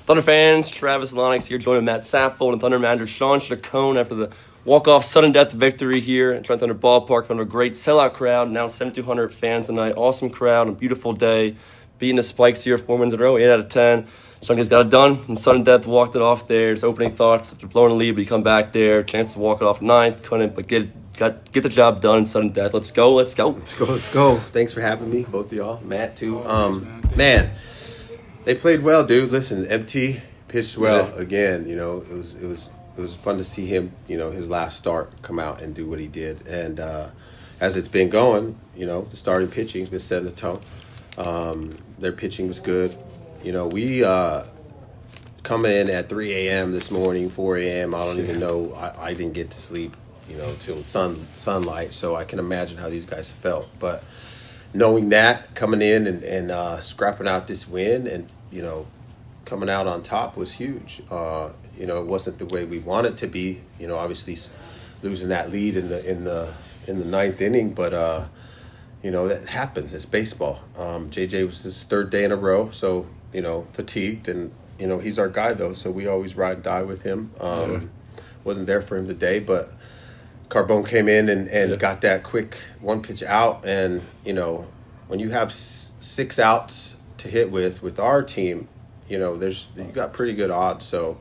Thunder fans, Travis Lonix here, joined with Matt Saffold and Thunder manager Shawn Chacon after the walk-off sudden death victory here at Trent Thunder Ballpark. Found a great sellout crowd, now 7,200 fans tonight. Awesome crowd, a beautiful day. Beating the Spikes here, 4 wins in a row, 8 out of 10. Shawn just got it done, and sudden death walked it off there. His opening thoughts after blowing the lead, but he come back there. Chance to walk it off ninth, couldn't, but get the job done. Sudden death. Let's go. Thanks for having me, both of y'all. Matt too. Man, they played well, dude. Listen, MT pitched well again. You know, it was fun to see him. You know, his last start come out and do what he did. And as it's been going, you know, the starting pitching's been setting the tone. Their pitching was good. You know, we come in at 3 a.m. this morning, 4 a.m. I don't even know. I didn't get to sleep, you know, till sunlight. So I can imagine how these guys felt. But knowing that, coming in and scrapping out this win and, you know, coming out on top was huge. You know, it wasn't the way we wanted it to be. You know, obviously losing that lead in the ninth inning, but you know, that happens. It's baseball. JJ was his third day in a row, so, you know, fatigued, and, you know, he's our guy though, so we always ride and die with him. Wasn't there for him today, but Carbone came in and got that quick one pitch out, and, you know, when you have 6 outs to hit with our team, you know, you got pretty good odds. So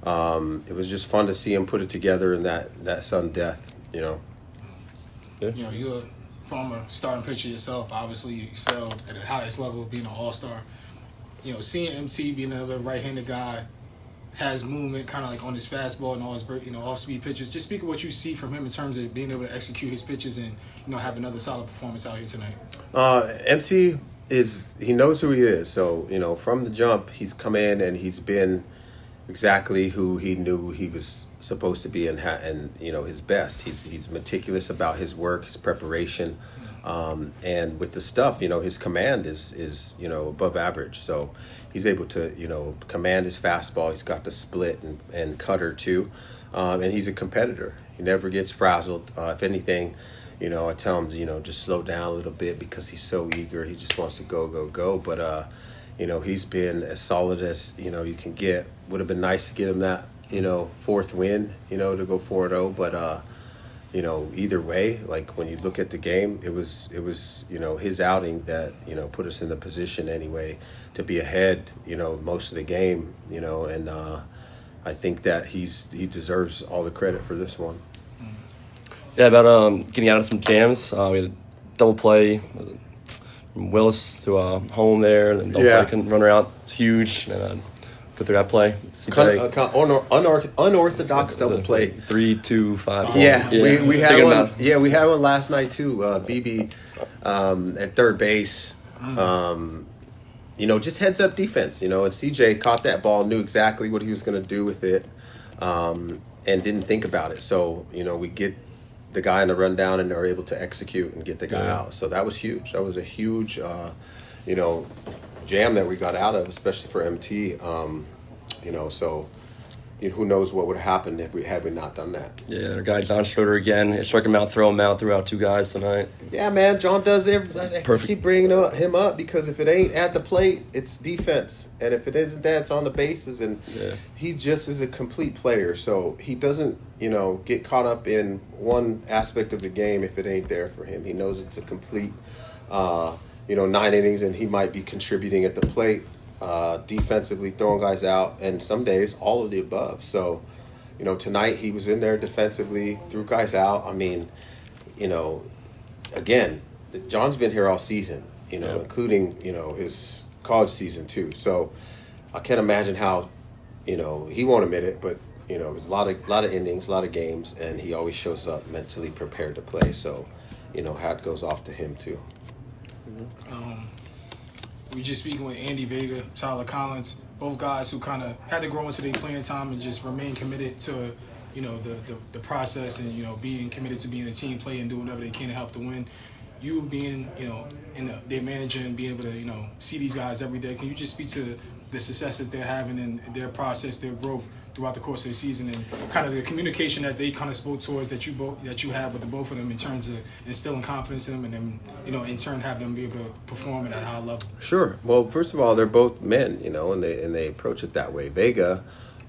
it was just fun to see him put it together in that sudden death, you know. Yeah. You know, you're a former starting pitcher yourself. Obviously, you excelled at the highest level, being an all-star. You know, seeing MT being another right-handed guy, has movement kind of like on his fastball and all his, you know, off-speed pitches. Just speak of what you see from him in terms of being able to execute his pitches and, you know, have another solid performance out here tonight. MT he knows who he is. So, you know, from the jump, he's come in and he's been exactly who he knew he was supposed to be and you know, his best. He's meticulous about his work, his preparation, and with the stuff, you know, his command is you know, above average. So he's able to, you know, command his fastball. He's got the split and cutter too, and he's a competitor. He never gets frazzled. If anything, you know, I tell him, you know, just slow down a little bit because he's so eager. He just wants to go. But you know, he's been as solid as, you know, you can get. Would have been nice to get him that, you know, 4th win, you know, to go 4-0. But, you know, either way, like when you look at the game, it was, you know, his outing that, you know, put us in the position anyway to be ahead, you know, most of the game, you know, and I think that he deserves all the credit for this one. Yeah, about getting out of some jams. We had a double play from Willis to home there, and then double play couldn't run her out. It's huge. And go through that play. Unorthodox double play. 3, 2, 5. Yeah, we had one. Yeah, we had one last night too. BB at third base. You know, just heads up defense. You know, and CJ caught that ball, knew exactly what he was going to do with it, and didn't think about it. So, you know, we get the guy in the rundown and they're able to execute and get the guy out. So that was huge. That was a huge, you know, jam that we got out of, especially for MT. You know, so who knows what would have happened if we had not done that. Yeah, our guy John Schroeder again. It struck him out, throw him out, threw out 2 guys tonight. Yeah, man, John does everything. I keep bringing him up because if it ain't at the plate, it's defense. And if it isn't that, it's on the bases. And he just is a complete player. So he doesn't, you know, get caught up in one aspect of the game if it ain't there for him. He knows it's a complete, you know, 9 innings, and he might be contributing at the plate, defensively, throwing guys out, and some days all of the above. So, you know, tonight he was in there defensively, threw guys out. I mean, you know, again, John's been here all season, you know, including, you know, his college season too. So I can't imagine how, you know, he won't admit it, but, you know, there's a lot of innings, a lot of games, and he always shows up mentally prepared to play. So, you know, hat goes off to him too. We just speaking with Andy Vega, Tyler Collins, both guys who kind of had to grow into their playing time and just remain committed to, you know, the process and, you know, being committed to being a team player and doing whatever they can to help to win. You being, you know, in their manager and being able to, you know, see these guys every day, can you just speak to the success that they're having and their process, their growth throughout the course of the season, and kind of the communication that they kind of spoke towards that you have with the both of them in terms of instilling confidence in them, and then in turn having them be able to perform at a high level. Sure. Well, first of all, they're both men, and they approach it that way. Vega,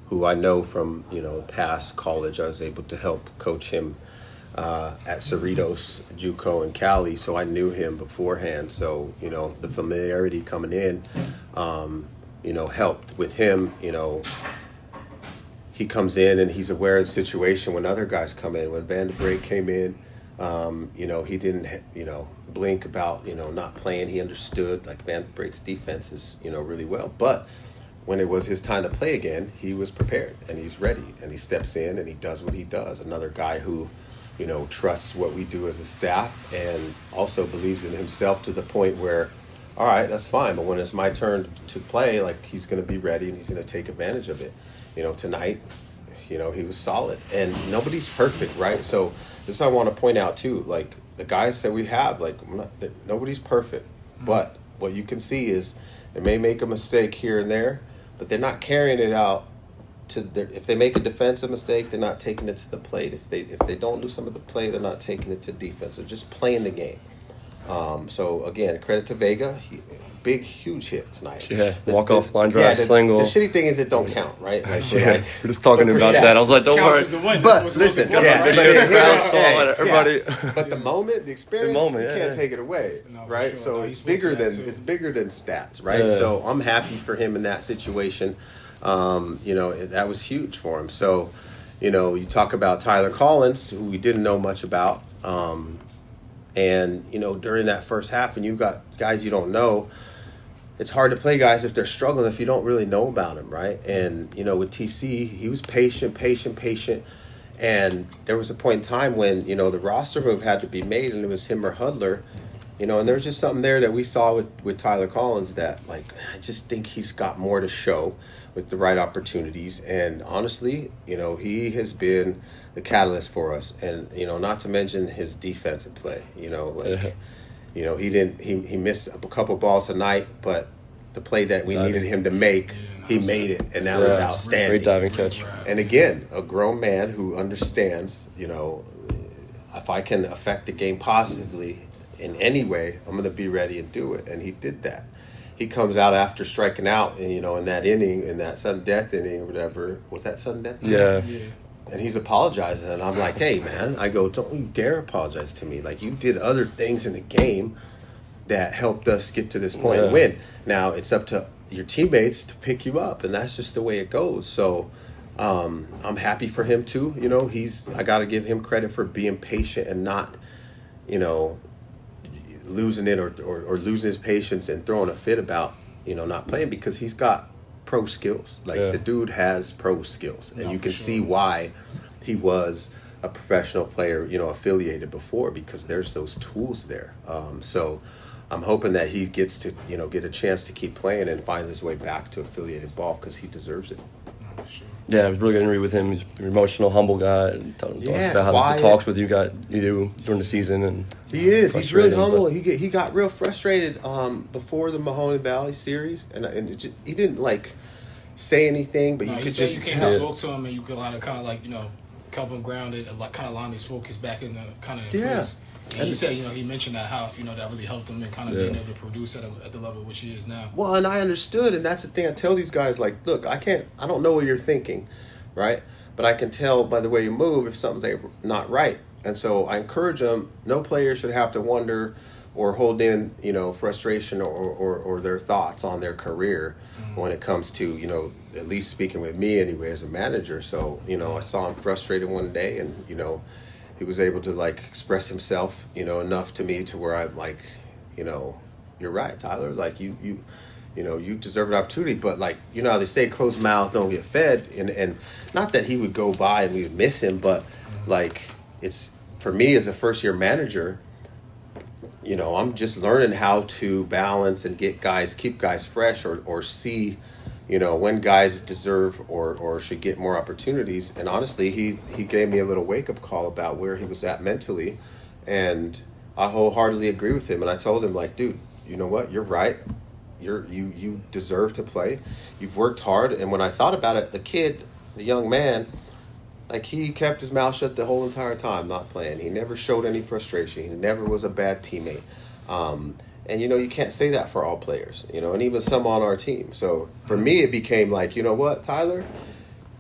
who I know from past college, I was able to help coach him at Cerritos, JUCO in Cali, so I knew him beforehand. So the familiarity coming in, helped with him. He comes in and he's aware of the situation when other guys come in. When Van de Breek came in, he didn't, blink about, not playing. He understood, like, Van de Breek's defense is, really well. But when it was his time to play again, he was prepared and he's ready. And he steps in and he does what he does. Another guy who, trusts what we do as a staff and also believes in himself to the point where, all right, that's fine. But when it's my turn to play, like, he's going to be ready and he's going to take advantage of it. Tonight, he was solid, and nobody's perfect, right? So this I want to point out too, like, the guys that we have, like, nobody's perfect, but what you can see is they may make a mistake here and there, but they're not carrying it out if they make a defensive mistake, they're not taking it to the plate. If they don't do some of the play, they're not taking it to defense. They're just playing the game. So again, credit to Vega. Big, huge hit tonight. Yeah, walk-off line drive, single. The shitty thing is it don't count, right? Like, we're just talking about that. I was like, don't worry. But listen, but the moment, the experience, you can't take it away, right? Sure. So it's bigger than stats, right? Yeah. So I'm happy for him in that situation. That was huge for him. So, you talk about Tyler Collins, who we didn't know much about, and during that first half, and you've got guys you don't know. It's hard to play guys if they're struggling if you don't really know about them, right? And, with TC, he was patient. And there was a point in time when, the roster move had to be made, and it was him or Hudler. And there's just something there that we saw with Tyler Collins that, like, I just think he's got more to show with the right opportunities. And honestly, he has been the catalyst for us. And, not to mention his defensive play, he missed a couple balls tonight, but the play that we needed him to make, he made it, and that was outstanding. Great diving catch. And again, a grown man who understands, if I can affect the game positively in any way, I'm going to be ready and do it. And he did that. He comes out after striking out, and in that inning, in that sudden death inning or whatever. Was that sudden death? Yeah. And he's apologizing, and I'm like, hey, man, I go, don't you dare apologize to me. Like, you did other things in the game that helped us get to this point and win. Now, it's up to your teammates to pick you up, and that's just the way it goes. So I'm happy for him, too. I got to give him credit for being patient and not, losing it or losing his patience and throwing a fit about, not playing, because he's got pro skills. Like, the dude has pro skills, and you can see why he was a professional player, affiliated before, because there's those tools there. So I'm hoping that he gets to, get a chance to keep playing and finds his way back to affiliated ball, because he deserves it. Yeah, it was really good interview with him. He's an emotional, humble guy. Told us about how the talks with you do during the season, and he is. He's really humble. He got real frustrated before the Mahoney Valley series, and he didn't say anything, but you could just you came and spoke to him, and you could help him grounded, kind of line his focus back in the kind of place. And he said, he mentioned that how that really helped him in kind of being able to produce at the level which he is now. Well, and I understood, and that's the thing I tell these guys, like, look, I don't know what you're thinking, right? But I can tell by the way you move if something's not right. And so I encourage them, no player should have to wonder or hold in, frustration or their thoughts on their career when it comes to, at least speaking with me anyway as a manager. So, I saw him frustrated one day, and, he was able to express himself, enough to me to where I'm like, you're right, Tyler. Like you deserve an opportunity, but how they say closed mouths don't get fed, and not that he would go by and we would miss him, but it's for me as a first year manager, I'm just learning how to balance and keep guys fresh or see, when guys deserve or should get more opportunities. And honestly, he gave me a little wake-up call about where he was at mentally, and I wholeheartedly agree with him. And I told him, dude, you know what? You're right. You deserve to play. You've worked hard. And when I thought about it, the kid, the young man, like he kept his mouth shut the whole entire time, not playing. He never showed any frustration. He never was a bad teammate. And you can't say that for all players, and even some on our team. So for me, it became like, you know what, Tyler,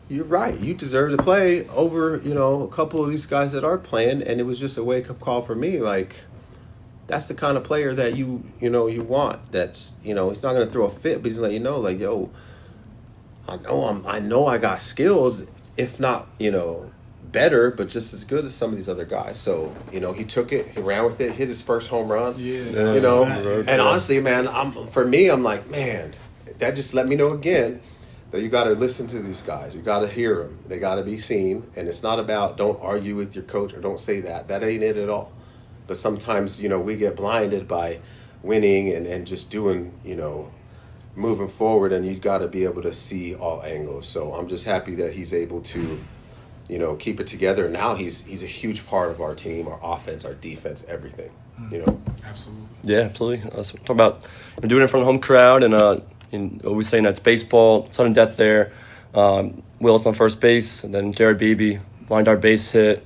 you're right. You deserve to play over, a couple of these guys that are playing. And it was just a wake up call for me. Like, that's the kind of player that you want. That's, he's not going to throw a fit, but he's going to let you know, like, yo, I know I got skills, if not, better, but just as good as some of these other guys. So, he took it, he ran with it, hit his first home run. And honestly, man, I'm like, man, that just let me know again that you got to listen to these guys. You got to hear them. They got to be seen. And it's not about don't argue with your coach or don't say that. That ain't it at all. But sometimes, we get blinded by winning and just doing, moving forward, and you got to be able to see all angles. So I'm just happy that he's able to keep it together. Now he's a huge part of our team, our offense, our defense, everything. Absolutely. Yeah, absolutely. Talk about doing it in front of the home crowd, and always saying that's baseball, sudden death there. Will's on first base, and then Jared Beebe, line dart base hit,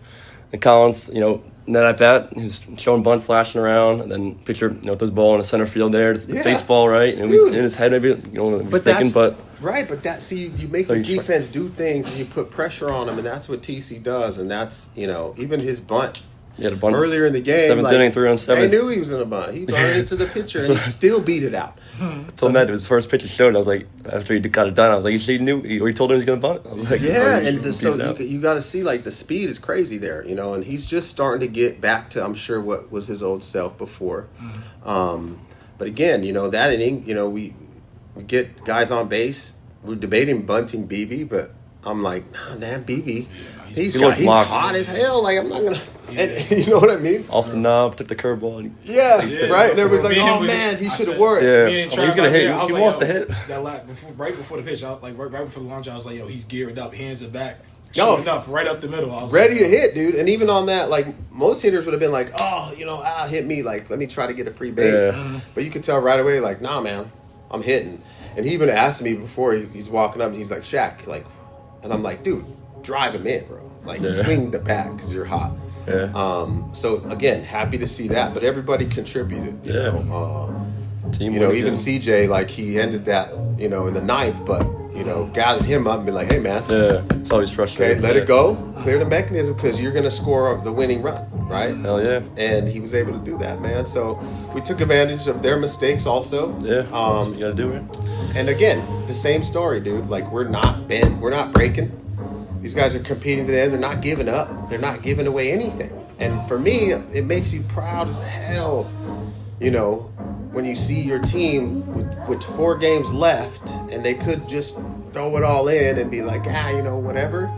and Collins, and then at bat, he was showing bunt, slashing around, and then pitcher, throws the ball in the center field there. It's baseball, right? And he's in his head, maybe, he's thinking, but right. But you make the defense do things, and you put pressure on them, and that's what TC does, and that's even his bunt. Yeah, the bunt earlier in the game, seventh inning, 3-on-7. I knew he was in a bunt. He bunted it to the pitcher, and he still beat it out. I told Matt it was the first pitch he showed. I was like, after he got it done, I was like, he knew, or he told him he was going to bunt. I was like, so you got to see, like, the speed is crazy there, and he's just starting to get back to, I'm sure, what was his old self before. But again, that inning, we get guys on base. We're debating bunting Beebe, but I'm like, nah, damn, Beebe. He's hot as hell. Like, I'm not going to. And you know what I mean? Off the knob, took the curveball. Right? And everybody's like, oh, man, he should have wore it. Yeah, he's going to hit. He wants to hit. Right before the pitch, right before the launch, I was like, yo, he's geared up, hands are back. Sure enough, right up the middle. I was ready to hit, dude. And even on that, like, most hitters would have been like, hit me. Like, let me try to get a free base. Yeah. But you could tell right away, like, nah, man, I'm hitting. And he even asked me before he's walking up, and he's like, Shaq, like, and I'm like, dude, drive him in, bro. Like, swing the bat because you're hot. Yeah. So again, happy to see that, but everybody contributed. You know, even CJ, like, he ended that, in the ninth, but gathered him up and be like, hey, man, it's always frustrating. Okay, let it go, clear the mechanism, because you're gonna score the winning run, right? Hell yeah. And he was able to do that, man. So we took advantage of their mistakes also. Yeah, that's what you gotta do, right? And again, the same story, dude. Like, we're not breaking. These guys are competing to the end. They're not giving up. They're not giving away anything. And for me, it makes you proud as hell, when you see your team with 4 games left and they could just throw it all in and be like, whatever.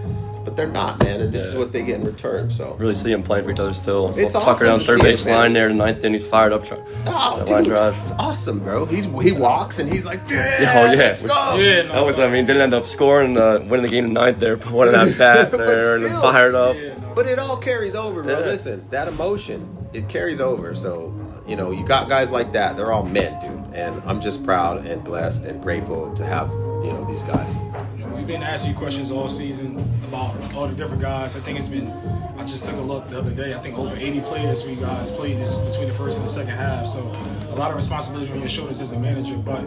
But they're not, man. And this is what they get in return. So really see them playing for each other still. It's Tucker awesome down third base line there tonight. Then he's fired up. Line drive. It's awesome, bro. He walks and he's like, let's go. Didn't end up scoring, winning the game tonight there. But what an at bat there, and then fired up. But it all carries over, bro. Yeah. Listen, that emotion, it carries over. So, you got guys like that. They're all men, dude. And I'm just proud and blessed and grateful to have, these guys. We've been asking you questions all season about all the different guys. I just took a look the other day. I think over 80 players for you guys played this between the first and the second half. So a lot of responsibility on your shoulders as a manager. But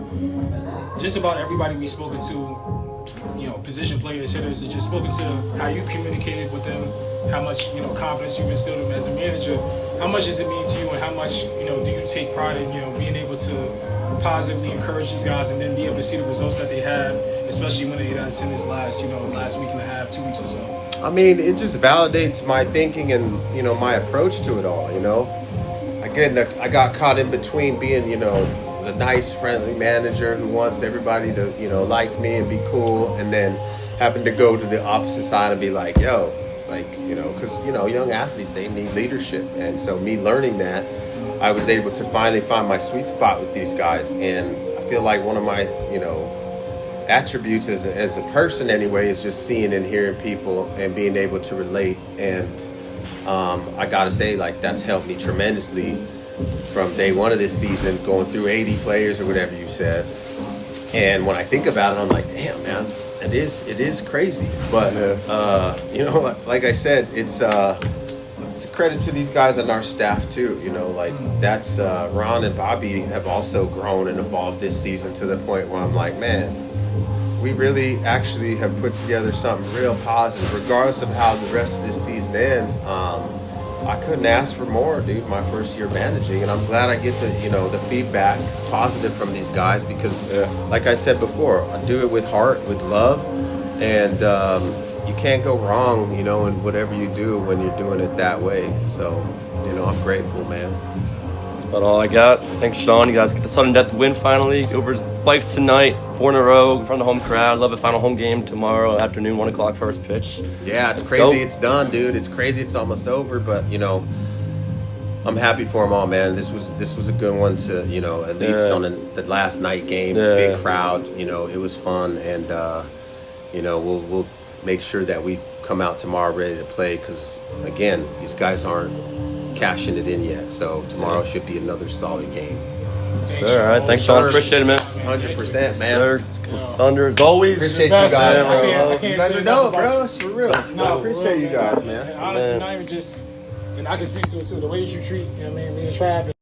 just about everybody we've spoken to, position players, hitters, just spoken to how you communicated with them, how much, confidence you instilled in them as a manager. How much does it mean to you, and how much, do you take pride in, being able to positively encourage these guys and then be able to see the results that they have, especially when it's in this last week and a half, 2 weeks or so? I mean, it just validates my thinking and, my approach to it all, Again, I got caught in between being, the nice, friendly manager who wants everybody to, like me and be cool, and then having to go to the opposite side and be like, yo, because, young athletes, they need leadership. And so me learning that, I was able to finally find my sweet spot with these guys. And I feel like one of my, attributes as a person anyway is just seeing and hearing people and being able to relate. And I got to say, like, that's helped me tremendously from day one of this season, going through 80 players or whatever you said. And when I think about it, I'm like, damn, man, It is crazy, but you know, like I said, it's a credit to these guys on our staff too. You know, like that's Ron and Bobby have also grown and evolved this season to the point where I'm like, man, we really actually have put together something real positive, regardless of how the rest of this season ends. I couldn't ask for more, dude. My first year managing, and I'm glad I get the feedback positive from these guys because, like I said before, I do it with heart, with love, and you can't go wrong, you know, in whatever you do when you're doing it that way. So, you know, I'm grateful, man. That's about all I got. Thanks, Shawn. You guys get the sudden death win finally. Over to Spikes tonight, 4 in a row in front of the home crowd. Love it. Final home game tomorrow afternoon, 1 o'clock first pitch. Yeah, it's Let's crazy. go. It's done, dude. It's crazy. It's almost over, but you know, I'm happy for them all, man. This was a good one to, you know, at least on the last night game, big crowd. You know, it was fun, and you know, we'll make sure that we come out tomorrow ready to play because again, these guys aren't cashing it in yet. So tomorrow should be another solid game. Sure. All right. Thanks, Shawn. Appreciate it, man. 100%, man. Sir. Thunder as always. Appreciate you guys, bro. I can't You guys say are dope, nothing bro. about It's for real. No, I appreciate you guys, man. And honestly, not even just, and I can speak to it too. The way that you treat, you know what I mean, me and Trav.